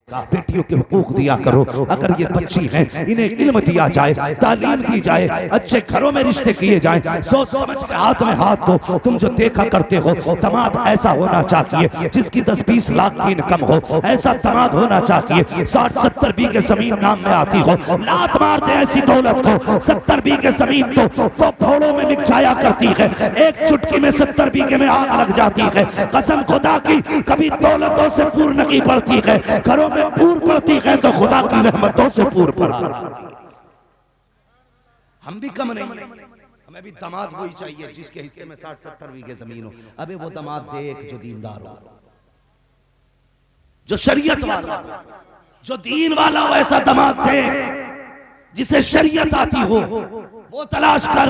बेटियों के हुकूक दिया करो। अगर ये बच्ची हैं इन्हें इल्म दिया जाए, तालीम दी जाए, अच्छे घरों में रिश्ते किए जाएं, सोच समझ के हाथ में हाथ दो। तुम जो देखा करते हो दामाद ऐसा होना चाहिए जिसकी 10-20 लाख की इनकम हो, ऐसा दामाद होना चाहिए 60-70 बीघे जमीन नाम में आती हो, लात मार दे ऐसी दौलत को। 70 बीघे जमीन तो भोड़ों में बिक जाया करती है, एक चुटकी में 70 बीघे में आग लग जाती है। कसम खुदा की कभी दौलतों से पूर्ण नहीं पड़ती है, घरों में पूर पड़ती है तो खुदा की रहमतों से पूर पड़ा। हम भी कम नहीं, हमें भी दामाद वही चाहिए जिसके हिस्से में 60-70 बीघे जमीन हो। अबे वो दामाद देख जो दीनदार हो, जो शरीयत वाला हो, जो दीन वाला हो, ऐसा दामाद दे जिसे शरीयत आती हो, वो तलाश कर।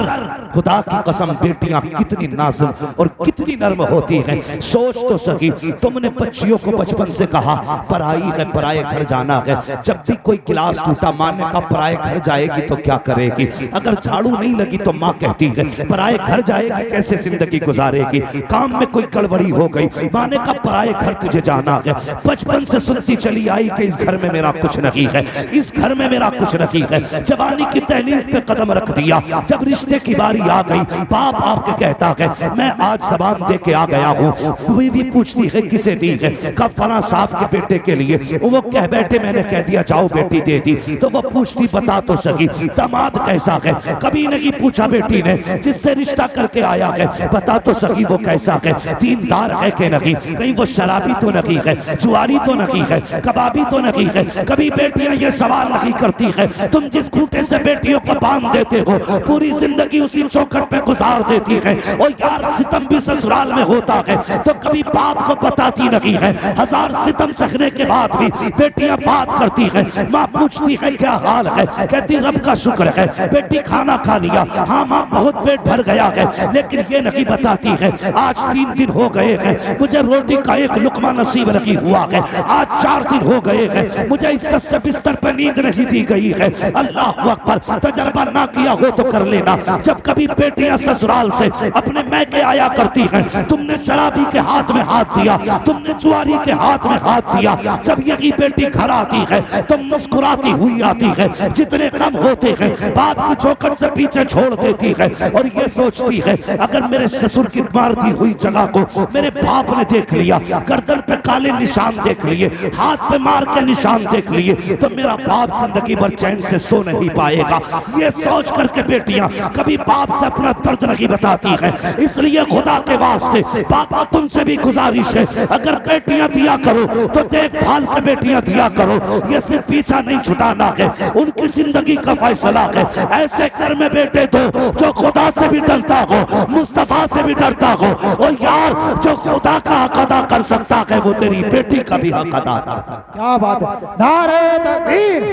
खुदा की कसम बेटियां कितनी नाजुक और कितनी नर्म होती हैं, सोच तो सही। तुमने बच्चियों को बचपन से कहा पराई है, पराए घर जाना है। जब भी कोई गिलास टूटा माँ ने कहा पराए घर जाएगी तो क्या करेगी, अगर झाड़ू नहीं लगी तो माँ कहती है पराए घर जाएगी कैसे जिंदगी गुजारेगी, काम में कोई गड़बड़ी हो गई माँ ने कहा पराए घर तुझे जाना है। बचपन से सुनती चली आई कि इस घर में मेरा कुछ नहीं है, इस घर में मेरा कुछ नहीं है। जवानी की दहलीज पे कदम रख दिया, जब रिश्ते की बारी आ गई बाप आपके कहता है मैं आज जबान दे के आ गया हूँ। बीवी पूछती है किसे दी है, कब फला साहब के बेटे के लिए। वो कह बैठे मैंने कह दिया जाओ बेटी दे दी। तो वो पूछती बता तो सही दामाद कैसा है, कभी नहीं पूछा बेटी ने जिससे रिश्ता करके आया है बता तो सही वो कैसा है, दीनदार है कि नहीं, कहीं वो शराबी तो नहीं है, जुआरी तो नहीं है, कबाबी तो नहीं है। कभी बेटियां ये सवाल नहीं करती है तुम जिस खूंटे से बेटियों को बांध देते हो पूरी जिंदगी उसी चौखट पे गुजार देती है। और यार सितम भी ससुराल में होता है तो कभी बाप को बताती नहीं है। 1000 सितम सहने के बाद भी बेटियां बात करती है, माँ पूछती है क्या हाल है, कहती रब का शुक्र है बेटी खाना खा लिया, हाँ माँ बहुत पेट भर गया है। लेकिन ये नहीं बताती है आज 3 दिन हो गए हैं मुझे रोटी का एक लुकमा नसीब नहीं हुआ है, आज 4 दिन हो गए हैं मुझे इज्जत से बिस्तर पर नींद नहीं दी गई है। अल्लाह अकबर, तजर्बा ना किया हो तो कर लेना। जब कभी बेटियां ससुराल से अपने मैके आया करती हैं तुमने शराबी के हाथ में हाथ दिया, तुमने जुआरी के हाथ में हाथ दिया, जब यही बेटी घर आती है तो मुस्कुराती हुई आती है, जितने कम होते हैं बाप की चौखट से पीछे छोड़ देती है और ये सोचती है अगर मेरे ससुर की मार दी हुई जगह को मेरे बाप ने देख लिया, गर्दन पे काले निशान देख लिए, हाथ पे मार के निशान देख लिए, तो मेरा बाप जिंदगी भर चैन से सो नहीं पाएगा। ये सोच करके बेटियां कभी बाप से अपना दर्द नहीं बताती है। इसलिए खुदा के वास्ते पापा तुमसे भी गुजारिश है अगर बेटियां दिया करो तो देखभाल के बेटियां दिया करो, ये सिर्फ पीछा नहीं छुटाना है, उनकी जिंदगी का फैसला है। ऐसे घर में बेटे दो जो खुदा से भी डरता हो, मुस्तफा से भी डरता हो। और यार जो खुदा का हक अदा कर सकता है वो तेरी बेटी का भी हक अदा कर सकता है। क्या बात है, नारे तकबीर,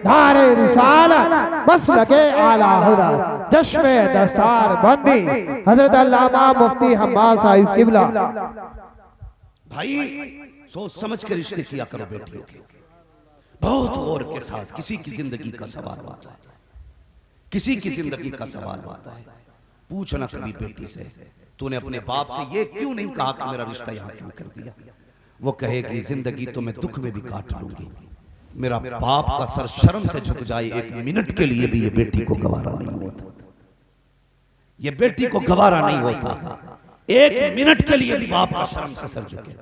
नारे रिसालत, बस लगे आला हज़रत, जश्न दस्तार बंदी हजरत अल्लामा मुफ्ती हम्माद साहिब किबला। भाई सोच समझ के रिश्ते किया करो बेटियों के, बहुत गौर के साथ। किसी की जिंदगी का सवाल होता है, किसी की जिंदगी का सवाल होता है। पूछना कभी बेटी से तूने अपने बाप से ये क्यों नहीं कहा कि मेरा रिश्ता यहाँ क्यों कर दिया। वो कहेगी जिंदगी तो मैं दुख में भी काट लूंगी, मेरा बाप का सर शर्म से झुक जाए एक मिनट के लिए भी ये बेटी को गवारा नहीं होता, ये बेटी को गवारा नहीं होता एक मिनट के लिए भी बाप का शर्म से सर झुके।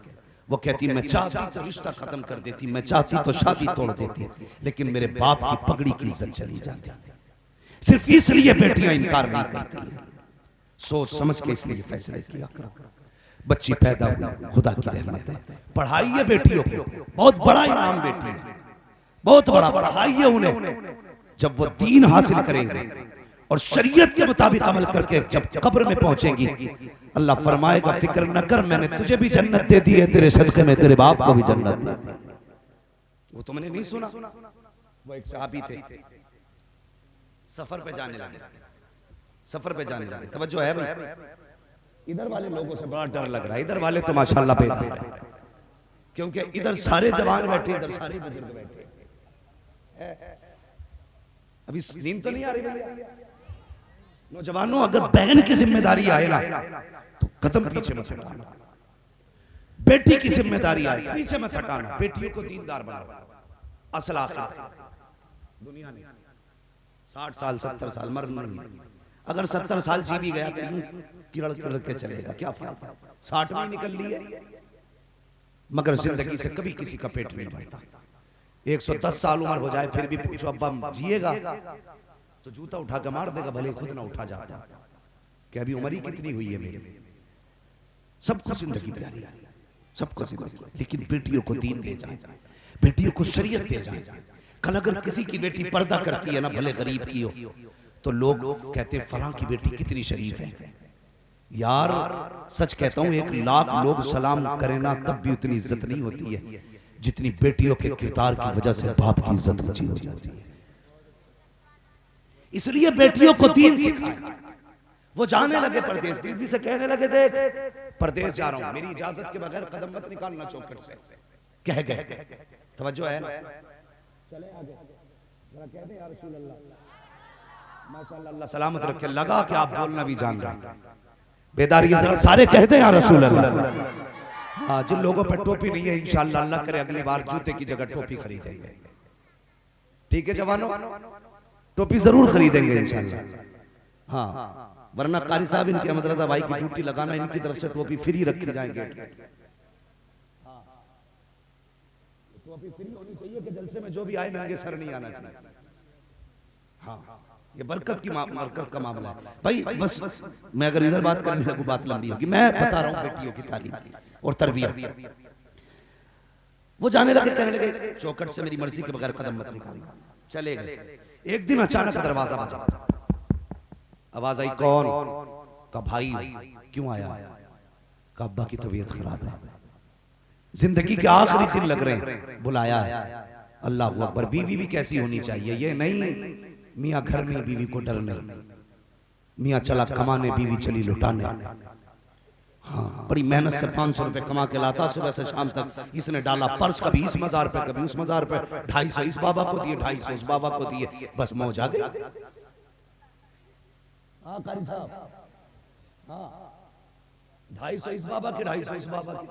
वो कहती मैं चाहती तो रिश्ता खत्म कर देती, मैं चाहती तो शादी तोड़ देती, लेकिन मेरे बाप की पगड़ी की इज्जत चली जाती। सिर्फ इसलिए बेटियां इनकार नहीं करती हैं। सोच समझ के इसलिए फैसले किया करो। बच्ची पैदा हुई खुदा की रहमत है, पढ़ाइए बेटियों को, बहुत बड़ा इनाम बेटी है, बहुत बड़ा पढ़ाइए उन्हें। जब वो दीन हासिल करेंगे और शरीयत के मुताबिक अमल करके जब कब्र में पहुंचेंगी अल्लाह फरमाएगा फिक्र न कर मैंने तुझे भी जन्नत दे दी है, तेरे सदके में तेरे बाप को भी जन्नत दे दी। वो तुमने नहीं सुना, वो एक सहाबी थे सफर पे जाने लगे, सफर पे जाने लगे। तवज्जो है भाई, इधर वाले लोगों से बड़ा डर लग रहा है, इधर वाले तो माशाल्लाह बेहतर है क्योंकि इधर सारे जवान बैठे, इधर सारे बुजुर्ग बैठे। अभी नींद तो नहीं आ रही भैया नौजवानों, अगर बहन की जिम्मेदारी आए ना तो कदम पीछे मत हटाना। बेटी की जिम्मेदारी आई, पीछे मत हटाना, बेटियों को दीनदार बनाओ। असल आखिर दुनिया ने 60 साल 70 साल मरना नहीं, अगर 70 साल जी भी गया तो यूं किरड़ किरड़ के चलेगा, क्या फायदा, 60 में ही निकल लिए, मगर जिंदगी से कभी किसी का पेट नहीं भरता। 110 साल उम्र हो जाए फिर भी पूछो अब्बा जिएगा तो जूता उठा के मार देगा, भले खुद ना उठा जाता कि अभी उम्र ही कितनी हुई है मेरी। सबको जिंदगी प्यारी है, सबको जिंदगी, लेकिन बेटियों को दीन दे जाए, बेटियों को शरीयत दे जाए। कल अगर किसी की बेटी पर्दा करती है ना, भले गरीब की हो, तो लोग कहते हैं फलां की बेटी कितनी शरीफ है। यार सच कहता हूं, 1 लाख लोग सलाम करें ना तब भी उतनी इज्जत नहीं होती है जितनी बेटियों के किरदार की वजह से बाप की इज्जत ऊंची हो जाती है। इसलिए बेटियों को दीन सिखाए। वो जाने लगे परदेश, बीवी से कहने लगे देख परदेश जा रहा हूं, मेरी इजाजत के बगैर कदम मत निकालना चौखट से, कह गए। तवज्जो है ना, चले आगे जरा कह दे या रसूल अल्लाह, माशाअल्लाह, अल्लाह सलामत रखे। लगा कि आप बोलना भी जान रहे हैं, बेदारी जरा सारे कहते हैं या रसूल अल्लाह। हाँ, जिन लोगों पर टोपी नहीं है इंशाअल्लाह अल्लाह करे अगली बार जूते की जगह टोपी खरीदेंगे, ठीक है जवानों, टोपी जरूर खरीदेंगे इंशाअल्लाह। हाँ, वरना कारी साहब इनके अहमद रजा भाई की ड्यूटी लगाना, इनकी तरफ से टोपी फ्री रखी जाएंगे। टोपी फ्री होनी चाहिए कि जलसे में जो भी आए नंगे सर नहीं आना चाहिए। हाँ, ये बरकत का मामला है भाई। बस मैं अगर इधर बात करने लगूं बात लंबी होगी। मैं बता रहा हूं बेटियों की तालीम और तरबियत। वो जाने लगे, कहने लगे चौखट से मेरी मर्जी के बगैर कदम मत निकालना, चले गए। एक दिन अचानक दरवाजा बजा, आवाज आई कौन? का भाई। क्यों आया? का अब्बा की तबीयत खराब है, जिंदगी के आखिरी दिन लग रहे हैं, बुलाया है। अल्लाह अकबर। बीवी भी कैसी होनी चाहिए, ये नहीं मियाँ घर में बीवी को डर नहीं, मियाँ चला कमाने बीवी चली लुटाने। हाँ, बड़ी मेहनत से 500 रुपए कमा के लाता सुबह से शाम तक। इसने डाला पर्स, कभी इस मजार पे कभी उस मजार पे, 250 इस बाबा को दिए, 250 उस बाबा को दिए, बस मौज आ गई। हाँ कारी साहब, हाँ 250 इस बाबा के, 250 इस बाबा के।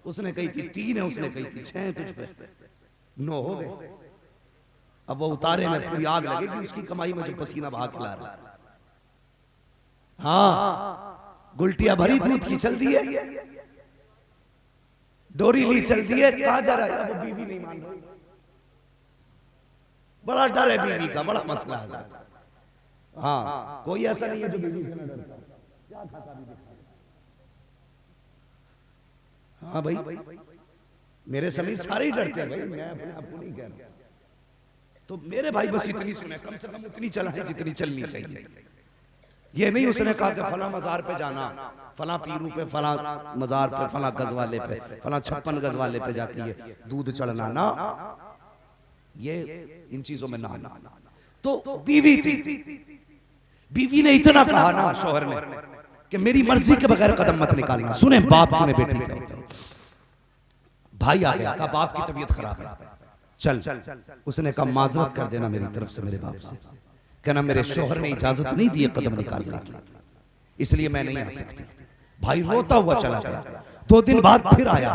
उसने कही थी 3 है, उसने कही थी 6 तुझ पे, 9 हो गए। अब वो उतारे में पूरी आग लगेगी उसकी कमाई में जो पसीना बहा के ला रहा है। हाँ, गुलटिया भरी दूध की चल दी है, डोरी ली चल दी है, कहा जा रहा है? अब बीवी नहीं मान रही, बड़ा डर है बीवी का, बड़ा मसला है। हाँ, कोई ऐसा नहीं है जो बीवी से न डरता। क्या खाता भी दिखा। हाँ भाई, मेरे समीप सारे ही डरते हैं भाई, मैं अपने आप को नहीं कह रहा। तो मेरे भाई बस इतनी सुने, कम से कम उतनी चलाएं जितनी चलनी चाहिए। ये नहीं उसने कहा कि फला मजार पे जाना, फला पीरू पे, फला मजार पे, फला गज वाले पे, फला 56 गज वाले पे जाके ये दूध चढ़ना ना, ये इन चीजों में ना आना। तो बीवी थी, बीवी ने इतना कहा ना शौहर ने कि मेरी मर्जी के बगैर कदम मत निकालना। सुने बाप, सुने बेटी क्या होता है। भाई आ गया, कहा बाप की तबीयत खराब है, चल। उसने कहा माजरत कर देना मेरी तरफ से मेरे बाप से, कहना मेरे शौहर ने इजाजत नहीं दी कदम निकालने की, इसलिए मैं नहीं आ सकती। भाई रोता हुआ चला गया। 2 दिन बाद फिर आया,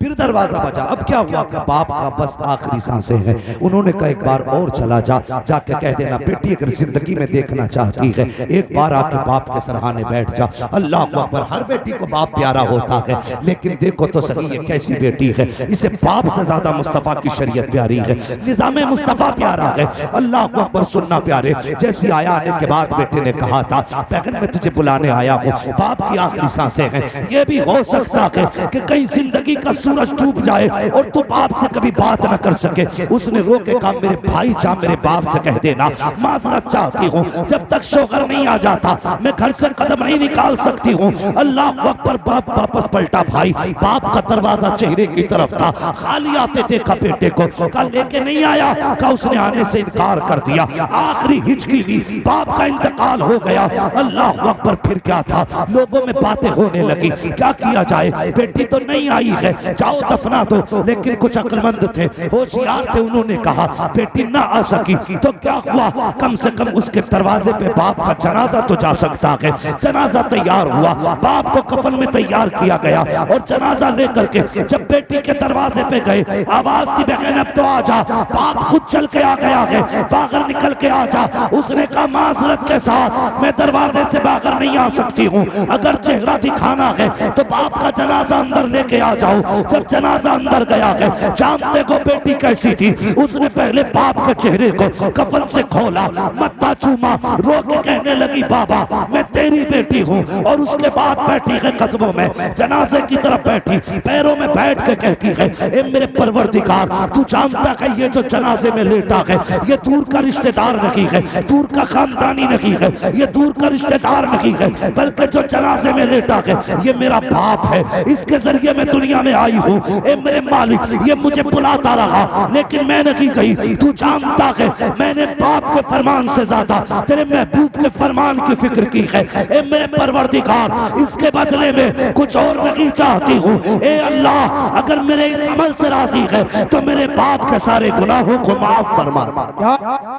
फिर दरवाजा बजा। अब क्या हुआ कि बाप का बस आखिरी सांसें हैं। उन्होंने कहा एक बार और चला जा, जाके कह देना बेटी अगर जिंदगी में देखना चाहती है एक बार आके बाप के सराहने बैठ जा। अल्लाह अकबर। हर बेटी को बाप प्यारा होता है, लेकिन देखो तो सही ये कैसी बेटी है, इसे बाप से ज्यादा मुस्तफा की शरीयत प्यारी है, निजाम मुस्तफा प्यारा है। अल्लाह अकबर। सुनना प्यारे, जैसी आया आने के बाद बेटे ने कहा था बैगन मैं तुझे बुलाने आया हूँ, बाप की आखिरी सांसें हैं, ये भी हो सकता है कि कहीं जिंदगी का सूरज डूब जाए और तू बाप से कभी बात न कर सके। उसने रो के कहा मेरे भाई जा मेरे बाप से कह देना माजरत चाहती हूँ, जब तक शौहर नहीं आ जाता मैं घर से कदम नहीं निकाल सकती हूँ। अल्लाह अकबर। बाप वापस पलटा। भाई बाप का दरवाजा चेहरे की तरफ था, खाली आते देखा बेटे को, कल लेके नहीं आया, कहा उसने आने से इनकार कर दिया। आखिरी हिचकी ली, बाप का इंतकाल हो गया। अल्लाह अकबर। फिर क्या था, लोगों में बातें होने लगी, क्या किया जाए, बेटी तो नहीं आई है, जाओ दफना दो। लेकिन कुछ अक्लमंद थे, होशियार थे, उन्होंने कहा बेटी ना आ सकी तो क्या हुआ, कम से कम उसके दरवाजे पे बाप का जनाजा तो जा सकता है। जनाजा तैयार हुआ, बाप को कफन में तैयार किया गया और जनाजा लेकर के जब बेटी के दरवाजे पे गए, आवाज दी बहन अब तो आ जा। बाप खुद चल के आ गया है, बाहर निकल के आ जा। उसने कहा माजरत के साथ मैं दरवाजे से बाहर नहीं आ सकती हूँ, अगर चेहरा दिखाना है तो बाप का जनाजा अंदर लेके आ जाओ। जब जनाजा अंदर गया है, जानते को बेटी कैसी थी, उसने पहले बाप के चेहरे को कफन से खोला, मत्था चूमा, रो के कहने लगी बाबा मैं तेरी बेटी हूँ। और उसके बाद बैठी है कदमों में, जनाजे की तरफ बैठी, पैरों में बैठ के कहती है ए मेरे परवरदिगार, तू जानता है ये जो जनाजे में लेटा है ये दूर का रिश्तेदार नहीं है, दूर का खानदानी नहीं है, ये दूर का रिश्तेदार नहीं है, बल्कि जो जनाजे में लेटा है ये मेरा बाप है, इसके जरिए मैं दुनिया में आई हूँ। ए मेरे मालिक, ये मुझे बुलाता रहा लेकिन मैं नहीं गई। तू जानता है मैंने बाप के फरमान से ज्यादा तेरे महबूब के फरमान की फिक्र की है। ए मेरे परवरदिगार, इसके बदले में कुछ और नहीं चाहती हूँ। ए अल्लाह, अगर मेरे इस अमल से राजी है तो मेरे बाप के सारे गुनाहों को माफ फरमा।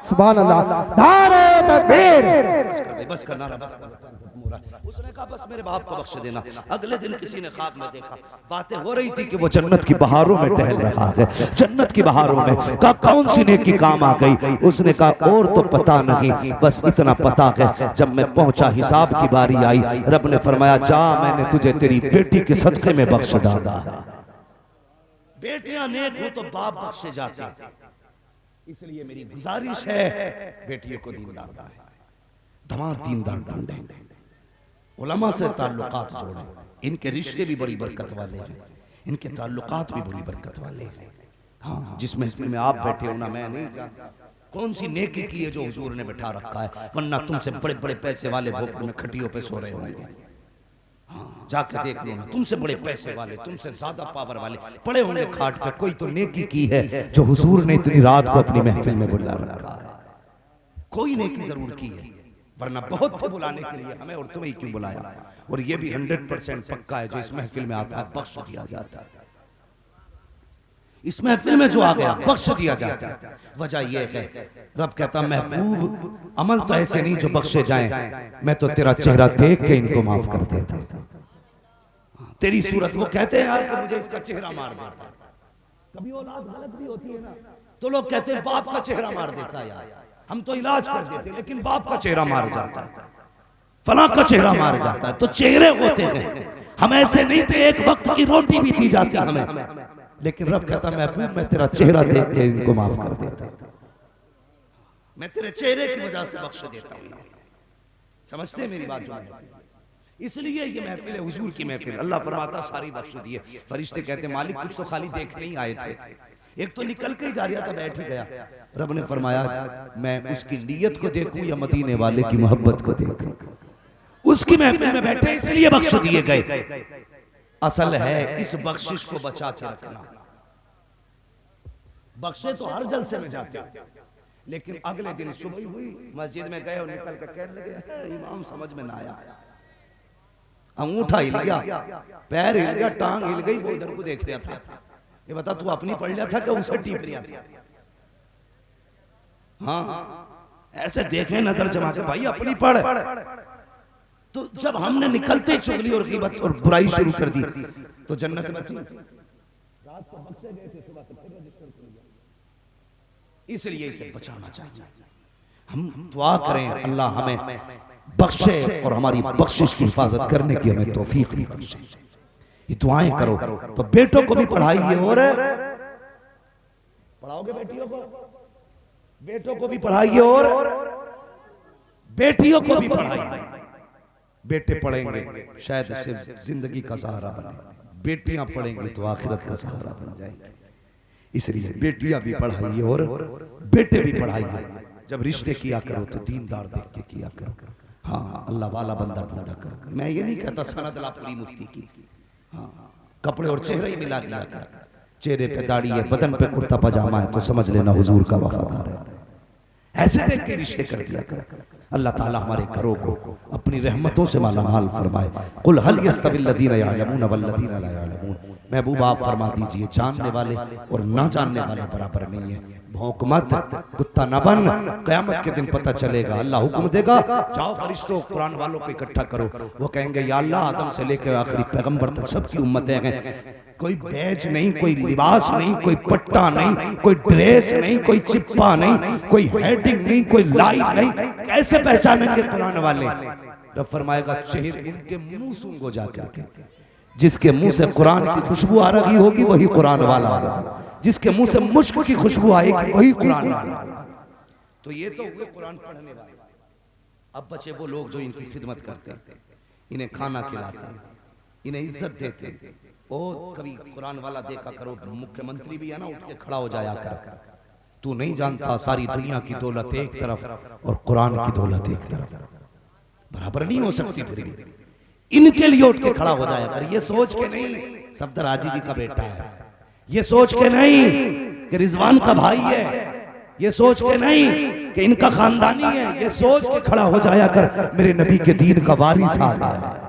सुभान अल्लाह, नारे तकबीर। बस करना, उसने कहा बस मेरे बाप को बख्श देना। अगले दिन किसी ने ख्वाब में देखा, बातें हो रही थी कि वो जन्नत की बहारों में टहल रहा है, जन्नत की बहारों में। कहा कौन सी नेकी काम आ गई? उसने कहा और तो पता नहीं, बस इतना पता है जब मैं पहुंचा हिसाब की बारी आई, रब ने फरमाया जा मैंने तुझे तेरी बेटी के सदके में बख्श डाला है। बेटियां नेक हो तो बाप बख्शे जाते हैं, इसलिए मेरी गुजारिश है बेटियों को दीनदार बनाए, दमाद दीनदार ढूंढे, उलमा से ताल्लुकात जोड़े। इनके रिश्ते भी बड़ी बरकत वाले हैं, इनके ताल्लुकात भी बड़ी बरकत वाले हैं। हाँ, जिस महफिल में आप बैठे हो ना, मैं नहीं जानता कौन सी नेकी की है जो हुजूर ने बैठा रखा है, वरना तुमसे बड़े बड़े पैसे वाले भोपाल में खटियों पे सो रहे होंगे। हाँ, जाकर देख लो ना, तुमसे बड़े पैसे वाले, तुमसे ज्यादा पावर वाले पड़े होंगे खाट पे। कोई तो नेकी की है जो हुजूर ने इतनी रात को अपनी महफिल में बुला रखा है, कोई नेकी जरूर की है, वरना बहुत थे बुलाने के लिए, हमें और तुम्हें क्यों बुलाया। और ये भी 100% पक्का है, जो इस महफिल में आता है बख्श दिया जाता है। इस महफिल में जो आ गया बख्श दिया जाता है। वजह यह है, रब कहता महबूब अमल तो ऐसे नहीं जो बख्शे जाएं, मैं तो तेरा चेहरा देख के इनको माफ कर देता। तेरी सूरत, वो कहते हैं यार कि मुझे इसका चेहरा मार देता। कभी औलाद गलत भी होती है ना, तो लोग कहते हैं बाप का चेहरा मार देता है, यार हम तो इलाज कर देते, लेकिन बाप का चेहरा मार जाता है, फला का चेहरा मार जाता है। तो चेहरे होते हैं, हम ऐसे नहीं थे, एक वक्त की रोटी भी दी जाती हमें, लेकिन रब कहता महबूब मैं तेरा चेहरा देख के इनको माफ कर देता, मैं तेरे चेहरे की वजह से बख्श देता हूं। समझते हैं मेरी बात? जो इसलिए ये महफिल है हुजूर की महफिल। अल्लाह फरमाता सारी बख्श दिए। फरिश्ते कहते मालिक कुछ तो खाली देख नहीं आए थे, एक तो निकल के ही जा रहा था, बैठ ही गया। रब ने फरमाया मैं उसकी नीयत को देखूं या मदीने वाले की मोहब्बत को देखूं। उसकी महफिल में बैठे इसलिए बख्श दिए गए। असल है इस बख्शिश को बचा के रखना। बख्शे तो हर जलसे में जाते हैं, लेकिन अगले दिन सुबह हुई, मस्जिद में गए और निकल कर कहने लगे इमाम समझ में ना आया, अंगूठा हिल गया, पैर हिल गया, टांग हिल गई, वो इधर को देख रहा था। ये बता तू अपनी पढ़ लिया था कि उसे टीप रहा था? हाँ, ऐसे देखे नजर जमा के भाई अपनी पढ़। तो जब हमने निकलते चुगली और ग़ीबत और बुराई शुरू कर दी तो जन्नत बची। रात को बख्शे गए थे, सुबह से फिर रजिस्टर कर दिया। इसलिए इसे बचाना चाहिए। हम दुआ करें अल्लाह हमें बख्शे और हमारी बख्शिश की हिफाजत करने की हमें तौफीक भी बख्शे। ये दुआएं करो तो बेटों को भी पढ़ाइए और पढ़ाओगे बेटियों को, बेटों को भी पढ़ाइए और बेटियों को भी पढ़ाइए। बेटे पढ़ेंगे शायद सिर्फ जिंदगी का सहारा बने, बेटियां पढ़ेंगी तो आखिरत का सहारा बन जाएंगे। इसलिए बेटियां भी पढ़ाइए और बेटे भी पढ़ाइए। जब रिश्ते किया करो तो दीनदार देख के किया करो। हाँ, अल्लाह वाला बंदा ढूंढा करो। मैं ये नहीं कहता सनद ला पूरी मुफ्ती की। हाँ, कपड़े और चेहरे ही मिला लिया कर। चेहरे पे दाढ़ी है, बदन पे कुर्ता पजामा है तो समझ लेना हुजूर का वफादार है। ऐसे देख के रिश्ते कर दिया कर। अल्लाह ताला हमारे घरों को अपनी रहमतों से माला माल फरमाए। कुल हल यस्तविल लदीना यअलमून वल लदीना ला यअलमून। महबूब आप फरमा दीजिए, जानने वाले और ना जानने वाले बराबर नहीं है। भौंक मत, कुत्ता न बन, कयामत के दिन पता चलेगा। अल्लाह हुक्म देगा, जाओ फरिश्तों कुरान वालों को इकट्ठा करो। वो कहेंगे या अल्लाह, आदम से लेकर आखिरी पैगंबर तक सबकी उम्मतें हैं, कोई बैज नहीं, कोई लिबास नहीं, कोई पट्टा नहीं, कोई ड्रेस नहीं, कोई चिप्पा नहीं, कोई हेडिंग नहीं, कोई लाइन नहीं, कैसे पहचानेंगे कुरान वाले? रब फरमाएगा, चेहरे इनके मुंह सूंघो जाकर के, जिसके मुंह से कुरान की खुशबू आ रही होगी वही कुरान वाला होगा, जिसके मुंह से मुश्क की खुशबू आएगी वही कुरान वाला होगा। तो ये तो हुए कुरान पढ़ने वाले। अब बचे वो लोग जो इनकी खिदमत करते हैं, इन्हें खाना खिलाते हैं, इन्हें इज्जत देते हैं। ओ कभी कुरान वाला देखा करो, मुख्यमंत्री भी है ना, उठ के खड़ा हो जाया कर, तू नहीं जानता सारी दुनिया की दौलत एक तरफ और कुरान की दौलत एक तरफ, बराबर नहीं हो सकती। फिर भी इनके लिए उठ के खड़ा हो जाया कर, ये सोच के नहीं सफदर हाजी जी का बेटा है, ये सोच के नहीं कि रिजवान का भाई है, ये सोच के नहीं कि इनका खानदानी है, ये सोच के खड़ा हो जाया कर मेरे नबी के दीन का वारिस आ गया है,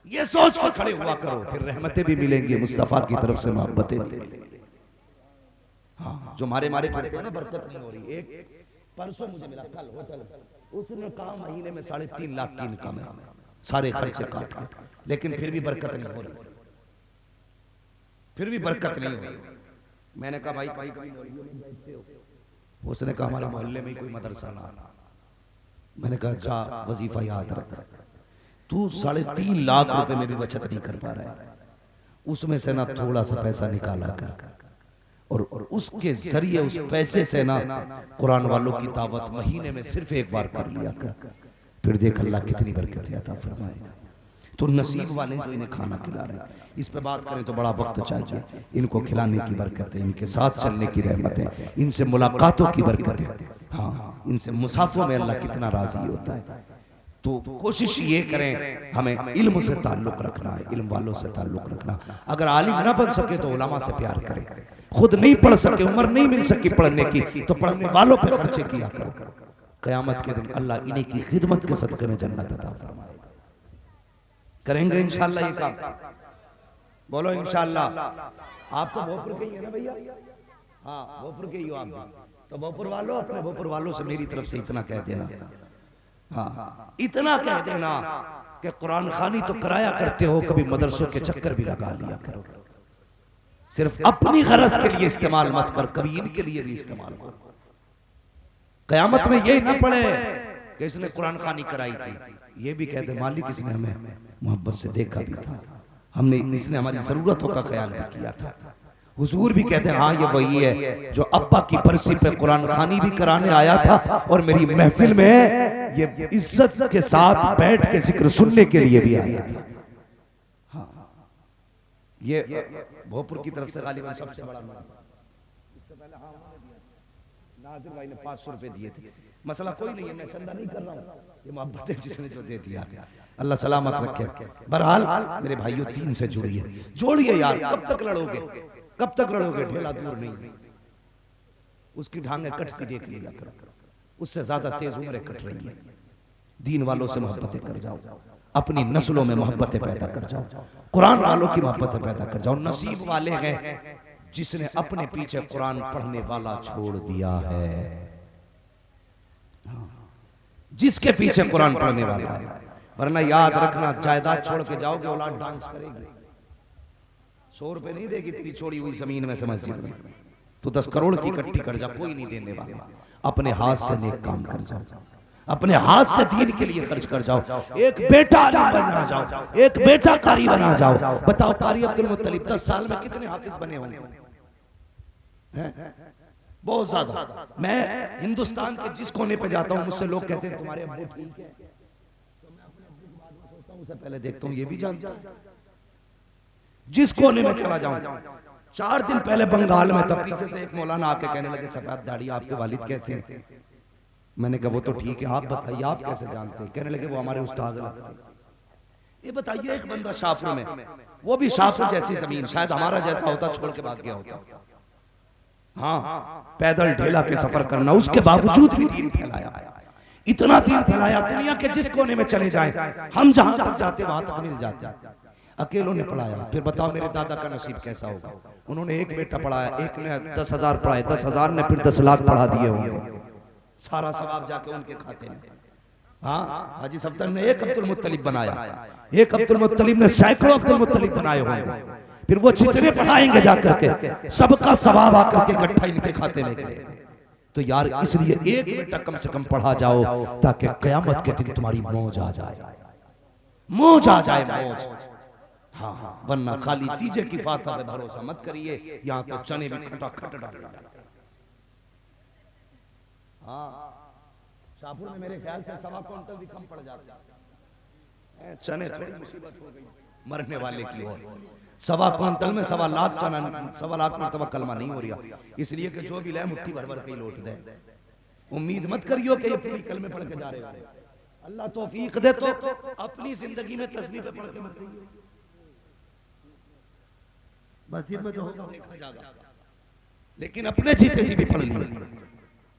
ये सोच कर खड़े हुआ करो। फिर रहमतें भी मिलेंगी, मुस्तफा की तरफ से मोहब्बतें भी मिलेंगी। हाँ, जो मारे फिरते हैं ना, बरकत नहीं हो रही। एक परसों मुझे मिला, कल होटल, उसने कहा महीने में 3.5 लाख की इनकम है, सारे खर्चे काट के, लेकिन फिर भी बरकत नहीं हो रही, फिर भी बरकत नहीं हो रही। मैंने कहा भाई कभी कभी मोहल्ले में बैठते हो? उसने कहा हमारे मोहल्ले में कोई मदरसा ना। मैंने कहा जा वजीफा याद रख, तू 3.5 लाख रुपए में भी बचत नहीं कर पा रहा है, उसमें से ना थोड़ा सा पैसा निकाला कर और उसके जरिए उस पैसे से ना कुरान वालों की दावत महीने में सिर्फ एक बार कर लिया कर, फिर देख अल्लाह कितनी बरकत अता फरमाएगा। तो नसीब वाले जो इन्हें खाना खिला रहे हैं, इस पे बात करें तो बड़ा वक्त चाहिए। इनको खिलाने की बरकत है, इनके साथ चलने की रहमत है, इनसे मुलाकातों की बरकत है। हाँ, इनसे मुसाफों में अल्लाह कितना राजी होता है। तो कोशिश ये करें, हमें इल्म से ताल्लुक रखना है, इल्म वालों से ताल्लुक रखना। अगर आलिम ना बन सके तो उलमा से प्यार करें, खुद नहीं पढ़ सके, उम्र नहीं मिल सकी पढ़ने की, तो पढ़ने वालों पे खर्चे किया करो। कयामत के दिन अल्लाह इन्हीं की खिदमत के सदके में जन्नत अता फरमाएगा। करेंगे इंशाअल्लाह ये काम? बोलो इंशाअल्लाह। आप तो भोपुर के ही है ना भैया? हाँ, भोपुर के ही हो आप भी। तो भोपुर वालों, अपने भोपुर वालों से मेरी तरफ से इतना कह देना, हाँ इतना कह देना कि कुरान खानी तो कराया करते हो, कभी मदरसों के चक्कर भी लगा लिया करो। सिर्फ अपनी गरज के लिए इस्तेमाल मत कर, कभी इनके लिए भी इस्तेमाल कर। कयामत में ये न पड़े कि इसने कुरान खानी कराई थी, ये भी कहते मालिक इसने हमें मोहब्बत से देखा भी था, हमने इसने हमारी जरूरतों का ख्याल भी किया था। हुजूर भी कहते हैं हाँ ये वही है जो अब्बा की बरसी पे कुरान खानी भी कराने आया था और मेरी महफिल में ये इज्जत के साथ बैठ के जिक्र सुनने के लिए भी आया था। हाँ, ये भोपुर की तरफ से गालिबन सबसे बड़ा इससे पहले हाँ नाजिर भाई ने 500 रुपए दिए थे। मसला कोई नहीं है, मैं चंदा नहीं कर रहा हूँ, ये मोहब्बत है जिसने जो दे दिया, अल्लाह सलामत रखे। बहरहाल मेरे भाइयों, दीन से जुड़िए, जोड़िए यार। कब तक लड़ोगे, कब तक लड़ोगे? ढेला दूर नहीं, उसकी ढांगें कटती देख लिया करो, उससे ज्यादा तेज उम्रें कट रही है। दीन वालों से मोहब्बतें कर जाओ, अपनी नस्लों में मोहब्बतें पैदा कर जाओ, कुरान वालों की मोहब्बतें पैदा कर जाओ। नसीब वाले हैं जिसने अपने पीछे कुरान पढ़ने वाला छोड़ दिया है, जिसके पीछे कुरान पढ़ने वाला है। वरना याद रखना, जायदाद छोड़ के जाओगे, औलाद डांस करेगी, 100 रुपए नहीं देगी तेरी छोड़ी हुई जमीन में से मस्जिद में। तो 10 करोड़ की इकट्ठी कर जा, कोई नहीं देने वाला। अपने हाथ से नेक काम कर जाओ, अपने हाथ से दीन के लिए खर्च कर जाओ। एक बेटा आलिम बना जाओ, एक बेटा कारी बना जाओ। बताओ कारी अब्दुल मुत्तलिब 10 साल में कितने हाफिज बने होंगे? बहुत ज्यादा। मैं हिंदुस्तान के जिस कोने पे जाता हूँ, मुझसे लोग कहते हैं तुम्हारे अब्बू ठीक है, तो मैं अपने अब्बू के बारे में सोचता हूँ, उससे पहले देखता हूँ ये भी जानता है। जिस कोने में चला जाऊं, 4 दिन पहले बंगाल में था, पीछे से एक मौलाना आके कहने लगे सफेद दाढ़ी आपके वालिद कैसे हैं? मैंने कहा वो तो ठीक है, आप बताइए आप कैसे जानते हैं? कहने लगे वो हमारे उस्ताद लगते हैं। ये बताइए, एक बंदा शाहपुर में, वो भी शाहपुर जैसी जमीन, शायद हमारा जैसा होता, छोड़ के भाग गया होता। हाँ, पैदल ढेला के सफर करना, उसके बावजूद भी दीन फैलाया, इतना दीन फैलाया। दुनिया के जिस कोने में चले जाएं, हम जहां तक जाते वहां तक मिल जाते। अकेलों ने पढ़ाया। फिर बताओ मेरे दादा का नसीब कैसा होगा। उन्होंने एक बेटा पढ़ाया, एक ने 10,000 पढ़ाए, 10,000 ने फिर 10 लाख पढ़ा दिए होंगे, सारा सवाब जाके उनके खाते में। हाँ, हाजी सफ्दर ने एक अब्दुल मुत्तलिब बनाया, एक अब्दुल मुत्तलिब ने सैकड़ों अब्दुल मुत्तलिब बनाए होंगे। फिर वो जितने पढ़ाएंगे जाकर के सबका सवाब आकर के इकट्ठा इनके खाते में गिरेगा। तो यार इसलिए एक बेटा कम से कम पढ़ा जाओ ताकि कयामत के दिन तुम्हारी मौज आ जाए, मौज आ जाए, मौज। हाँ हाँ, वरना खाली तीजे की फाता पे भरोसा मत करिए, यहाँ तो चने भी खटाखट डाल। हाँ, शाहपुर में मेरे ख्याल से 1.25 क्विंटल भी कम पड़ जाता है चने। थोड़ी मुसीबत हो गई मरने वाले की ओर। 1.25 क्विंटल में 1.25 लाख चना, 1.25 लाख मरतबा कलमा नहीं हो रहा, इसलिए कि जो भी लाए मुट्ठी भर भर के लौट दे। उम्मीद मत करियो कि ये पूरी कलमे पढ़ के जा रहे हैं। अल्लाह तौफीक दे तो अपनी जिंदगी में तस्बीह पे पढ़ के मत जाइए, मस्जिद में जो होगा देखा जाएगा, लेकिन अपने जीते जी भी पढ़ लिए।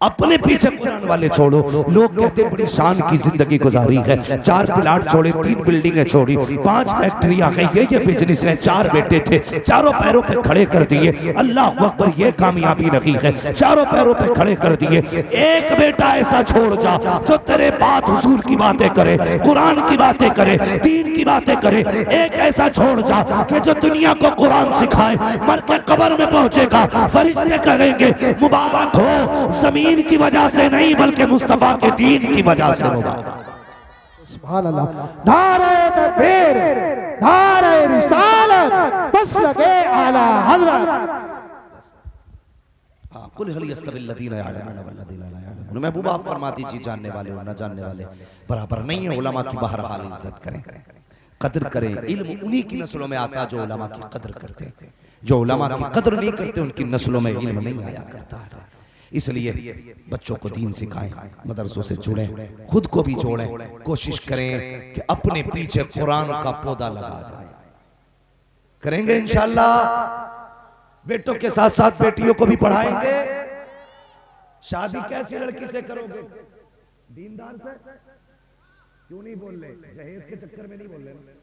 अपने पीछे कुरान वाले छोड़ो। लोग कहते बड़ी शान की जिंदगी गुजारी है, 4 प्लाट छोड़े, 3 बिल्डिंगें छोड़ी, 5 फैक्ट्रियां गई, ये बिजनेस है, 4 बेटे थे, चारों पैरों पे खड़े कर दिए। अल्लाह अकबर, ये कामयाबी नहीं है, चारों पैरों पे खड़े कर दिए। एक बेटा ऐसा छोड़ जा जो तेरे बात हुजूर की बातें करे, कुरान की बातें करे, दीन की बातें करे। एक ऐसा छोड़ जा कि जो दुनिया को कुरान सिखाए, मर के कब्र में पहुंचेगा, फरिश्ते कहेंगे मुबारक हो, जमीन की वजह से नहीं बल्कि मुस्तफा के दीन की वजह से होगा। सुभान अल्लाह। नारे तकबीर, नारे रिसालत, बस लगे आला हजरत। कुल हल यस्तविल लदीना यअलमून वल्लदीना ला यअलमून। महबूब आप फरमाती जी जानने वाले और न जानने वाले बराबर नहीं है। उलमा की बहरहाल इज्जत करें, कदर करें। इल्म उन्हीं की नस्लों में आता जो उलमा की कदर करते हैं। जो उलमा की कदर नहीं करते उनकी नस्लों में इल्म नहीं आया करता है। इसलिए बच्चों को दीन सिखाएं, मदरसों से जुड़ें, खुद को भी जोड़ें। कोशिश करें कि अपने पीछे कुरान का पौधा लगा जाए। करेंगे इंशाअल्लाह। बेटों के साथ साथ बेटियों को भी पढ़ाएंगे। शादी कैसी लड़की से करोगे? दीनदार से। क्यों नहीं बोल रहे? जहेज के चक्कर में नहीं बोल रहे।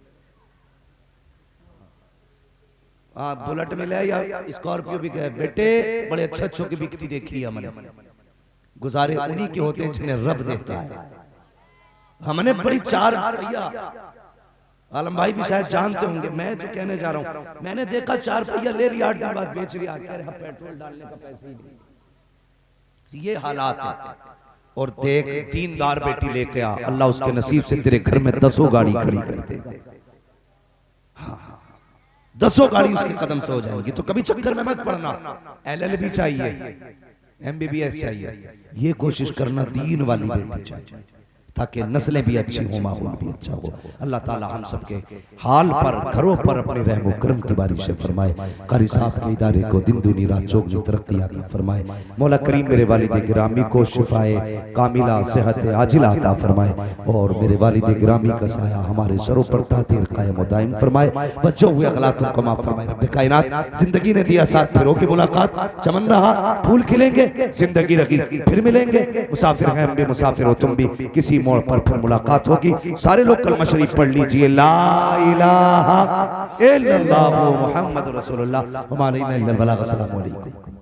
बुलेट मिला या स्कॉर्पियो भी गए, बेटे बड़े अच्छे अच्छों की बिकती देखी है हमने। गुजारे उन्हीं के होते हैं जिन्हें रब देता है। हमने बड़ी 4 पहिया, आलम भाई भी शायद जानते होंगे, मैं जो कहने जा रहा हूं, मैंने देखा 4 पहिया ले लिया, 8 दिन बाद बेच लिया, कह रहा पेट्रोल डालने का पैसे ही नहीं। ये हालात है। और देख, दीनदार बेटी लेके आ, अल्लाह उसके नसीब से तेरे घर में 10 गाड़ी खड़ी कर देगा। हाँ, 10 गाड़ी उसके कदम से हो जाएंगी। तो कभी चक्कर में मत पड़ना। LLB चाहिए, MBBS चाहिए, ये कोशिश करना दीन वाली बेटी चाहिए ताकि नस्लें भी अच्छी हो, माहौल भी अच्छा हो। अल्लाह ताला हम सबके हाल पर, घरों पर अपने रहमो करम की बारिश फरमाए। कारी साहब के इदारे को दिन दुनी रात चौगनी तरक्की अता फरमाए। मौला करीम मेरे वालिद गिरामी को शिफाए कामिला सेहत आजिला अता फरमाए और मेरे वालिद गिरामी का साया हमारे सरों पर तातीर कायम दायम फरमाए। बच्चों हुए गलातों को माफ फरमाए। रब्बे कायनात जिंदगी ने दिया साथ, फिरों की मुलाकात चमन रहा, फूल खिलेंगे, जिंदगी रही फिर मिलेंगे। मुसाफिर हैं हम भी, मुसाफिर हो तुम भी, किसी मोड़ पर फिर मुलाकात होगी। सारे लोग कलमा शरीफ पढ़ लीजिए, ला इलाहा इल्लल्लाह मुहम्मद रसूलुल्लाह व मा अलैना इल्लल बलाग। अस्सलामु अलैकुम।